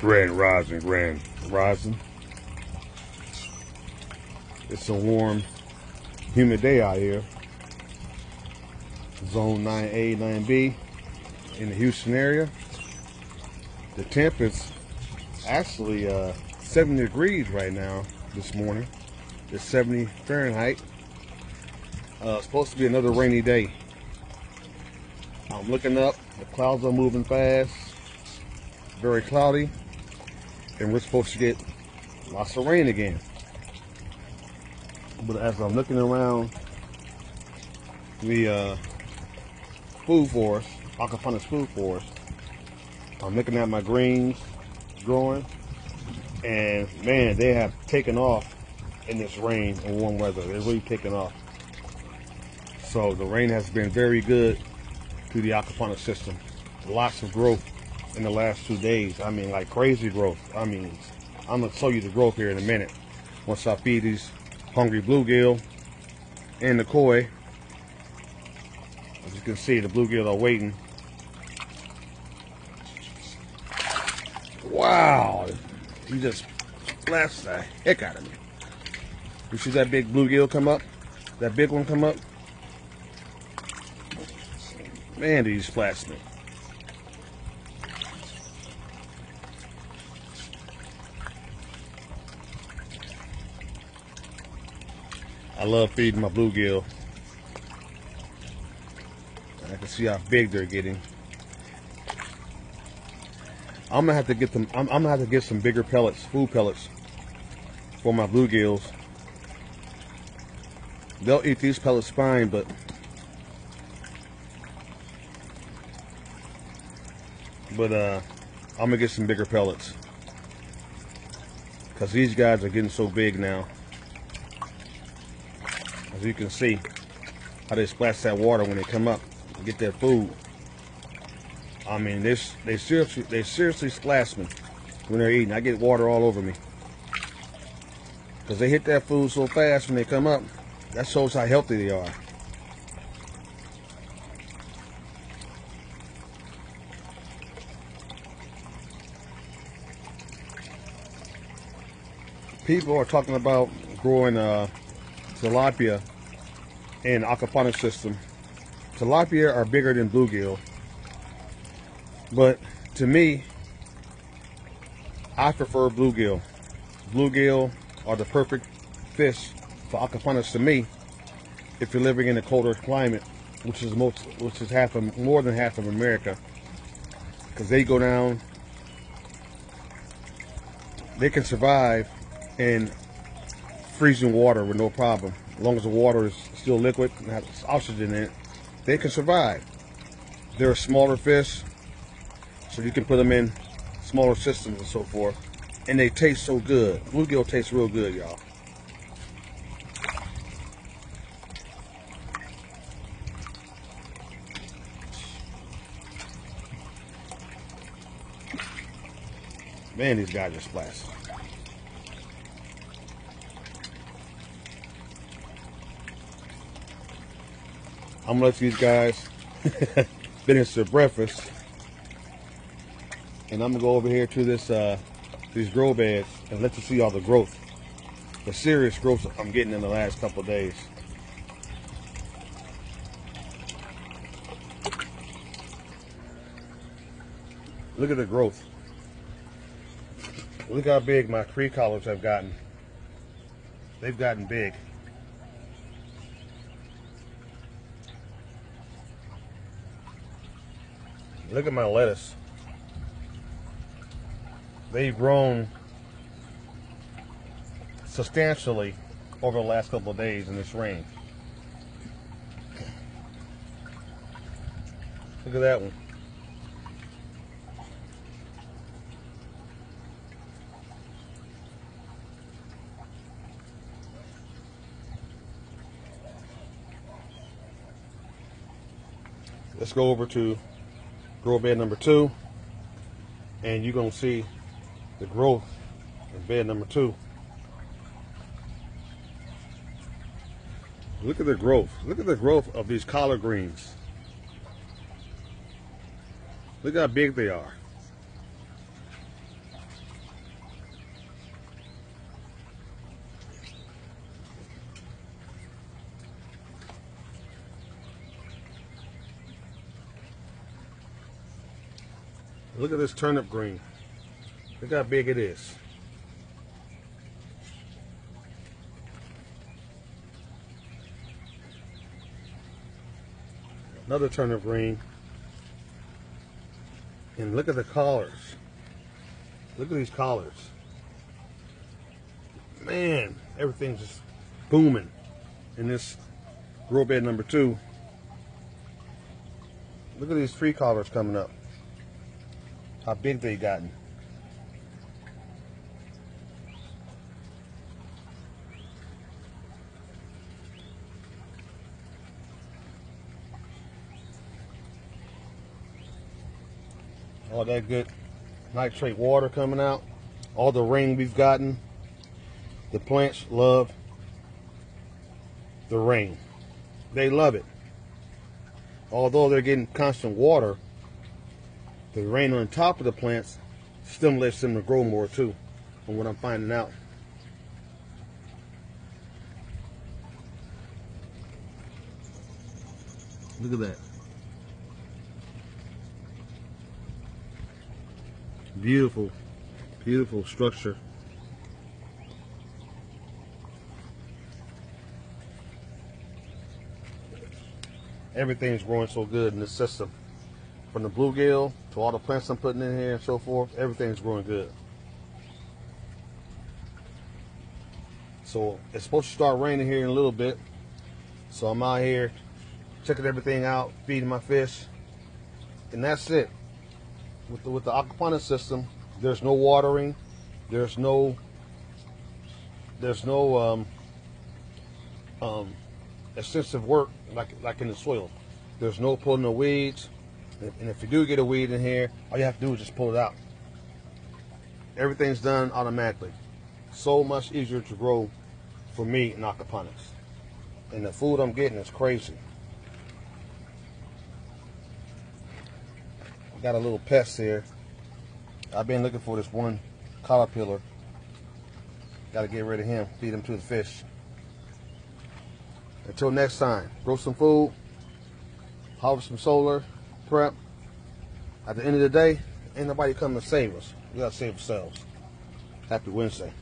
Grand Rising. It's a warm, humid day out here. Zone 9A, 9B in the Houston area. The temp is actually 70 degrees right now this morning. It's 70 Fahrenheit. It's supposed to be another rainy day. I'm looking up, the clouds are moving fast, very cloudy, and we're supposed to get lots of rain again. But as I'm looking around the food forest, aquaponics food forest, I'm looking at my greens growing, and man, they have taken off in this rain and warm weather. They're really taken off. So the rain has been very good to the aquaponics system. Lots of growth in the last 2 days. I mean, like crazy growth. I mean, I'm gonna show you the growth here in a minute. Once I feed these hungry bluegill and the koi. As you can see, the bluegill are waiting. Wow, he just splashed the heck out of me. You see that big bluegill come up? That big one come up? Man, did he splash me. I love feeding my bluegill. I can see how big they're getting. I'm gonna have to get them. I'm gonna have to get some bigger pellets, food pellets, for my bluegills. They'll eat these pellets fine, but I'm gonna get some bigger pellets because these guys are getting so big now. As you can see, how they splash that water when they come up and get their food. I mean, they seriously splash me when they're eating. I get water all over me because they hit that food so fast when they come up. That shows how healthy they are. People are talking about growing tilapia in aquaponics system. Tilapia are bigger than bluegill, but to me, I prefer bluegill. Bluegill are the perfect fish for aquaponics to me. If you're living in a colder climate, which is more than half of America, because they go down, they can survive in freezing water with no problem. As long as the water is still liquid and has oxygen in it, they can survive. They're a smaller fish, so you can put them in smaller systems and so forth, and they taste so good. Bluegill tastes real good, y'all. Man, these guys are splashed. I'm gonna let these guys finish their breakfast, and I'm gonna go over here to this these grow beds and let you see all the growth, the serious growth I'm getting in the last couple of days. Look at the growth. Look how big my tree collards have gotten. They've gotten big. Look at my lettuce. They've grown substantially over the last couple of days in this rain. Look at that one. Let's go over to grow bed number 2, and you're gonna see the growth in bed number 2. Look at the growth. Look at the growth of these collard greens. Look how big they are. Look at this turnip green. Look how big it is. Another turnip green. And look at the collards. Look at these collards. Man, everything's just booming in this grow bed number 2. Look at these tree collards coming up. How big they gotten. All that good nitrate water coming out. All the rain we've gotten. The plants love the rain. They love it. Although they're getting constant water, the rain on top of the plants stimulates them to grow more too, from what I'm finding out. Look at that. Beautiful, beautiful structure. Everything's growing so good in this system. From the bluegill to all the plants I'm putting in here and so forth, everything's growing good. So it's supposed to start raining here in a little bit. So I'm out here checking everything out, feeding my fish, and that's it. With the aquaponics system, there's no watering, there's no extensive work like in the soil. There's no pulling the weeds, and if you do get a weed in here, all you have to do is just pull it out. Everything's done automatically. So much easier to grow for me in aquaponics, and the food I'm getting is crazy. Got a little pest here. I've been looking for this one caterpillar. Got to get rid of him, feed him to the fish. Until next time, grow some food, harvest some solar, prep. At the end of the day, ain't nobody coming to save us. We got to save ourselves. Happy Wednesday.